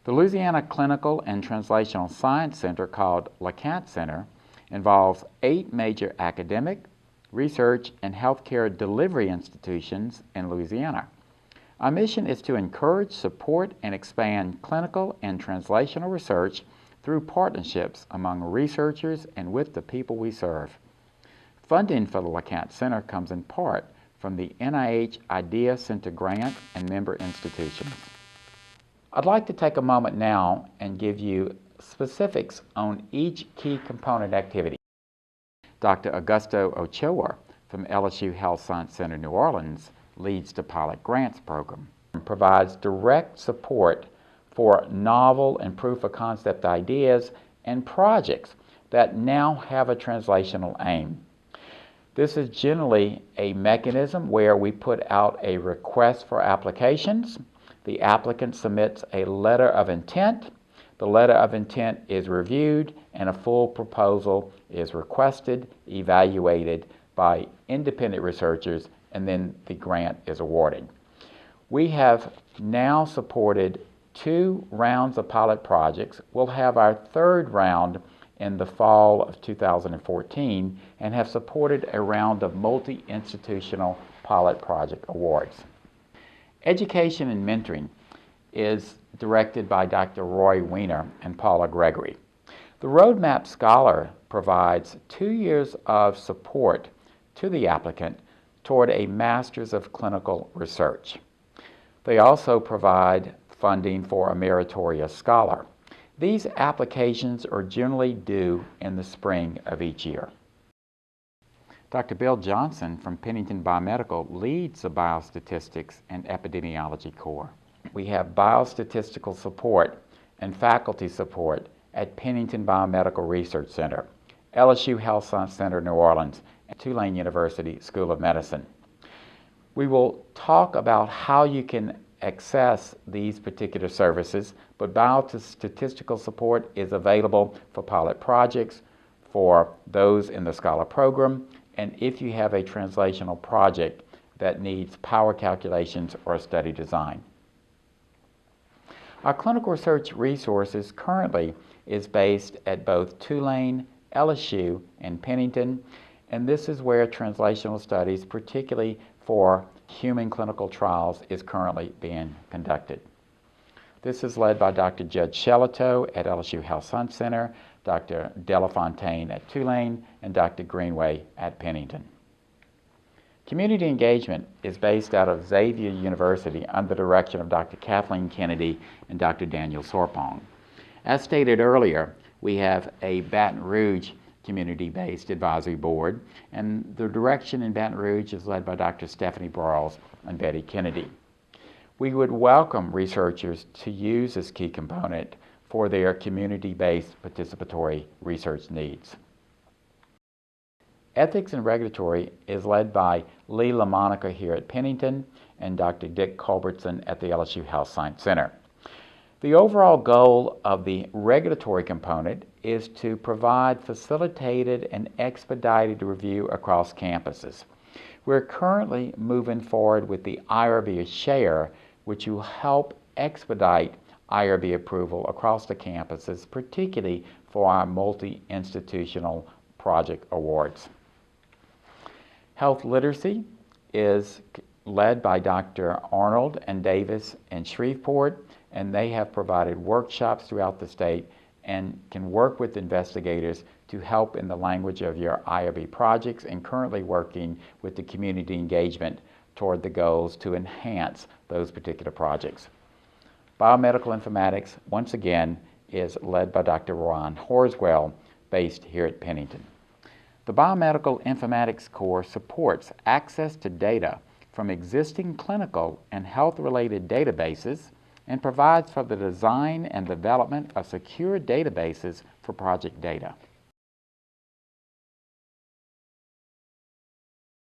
The Louisiana Clinical and Translational Science Center, called CaTS Center, involves 8 major academic, research, and healthcare delivery institutions in Louisiana. Our mission is to encourage, support, and expand clinical and translational research through partnerships among researchers and with the people we serve. Funding for the CaTS Center comes in part from the NIH IDEA Center grant and member institutions. I'd like to take a moment now and give you specifics on each key component activity. Dr. Augusto Ochoa from LSU Health Science Center, New Orleans, leads the Pilot Grants Program and provides direct support for novel and proof-of-concept ideas and projects that now have a translational aim. This is generally a mechanism where we put out a request for applications. The applicant submits a letter of intent. The letter of intent is reviewed, and a full proposal is requested, evaluated by independent researchers, and then the grant is awarded. We have now supported 2 rounds of pilot projects. We'll have our 3rd round in the fall of 2014 and have supported a round of multi-institutional pilot project awards. Education and mentoring is directed by Dr. Roy Weiner and Paula Gregory. The Roadmap Scholar provides 2 years of support to the applicant toward a Master's of Clinical Research. They also provide funding for a Meritorious Scholar. These applications are generally due in the spring of each year. Dr. Bill Johnson from Pennington Biomedical leads the Biostatistics and Epidemiology Core. We have biostatistical support and faculty support at Pennington Biomedical Research Center, LSU Health Science Center, New Orleans, and Tulane University School of Medicine. We will talk about how you can access these particular services, but biostatistical support is available for pilot projects, for those in the Scholar program, and if you have a translational project that needs power calculations or study design. Our clinical research resources currently is based at both Tulane, LSU, and Pennington, and this is where translational studies, particularly for human clinical trials, is currently being conducted. This is led by Dr. Judd Shelato at LSU Health Science Center, Dr. Delafontaine at Tulane, and Dr. Greenway at Pennington. Community engagement is based out of Xavier University under the direction of Dr. Kathleen Kennedy and Dr. Daniel Sorpong. As stated earlier, we have a Baton Rouge community-based advisory board, and the direction in Baton Rouge is led by Dr. Stephanie Broyles and Betty Kennedy. We would welcome researchers to use this key component for their community-based participatory research needs. Ethics and Regulatory is led by Lee LaMonica here at Pennington and Dr. Dick Culbertson at the LSU Health Science Center. The overall goal of the regulatory component is to provide facilitated and expedited review across campuses. We're currently moving forward with the IRB Share, which will help expedite IRB approval across the campuses, particularly for our multi-institutional project awards. Health literacy is led by Dr. Arnold and Davis in Shreveport, and they have provided workshops throughout the state and can work with investigators to help in the language of your IRB projects, and currently working with the community engagement toward the goals to enhance those particular projects. Biomedical Informatics, once again, is led by Dr. Ron Horswell, based here at Pennington. The Biomedical Informatics Core supports access to data from existing clinical and health-related databases and provides for the design and development of secure databases for project data.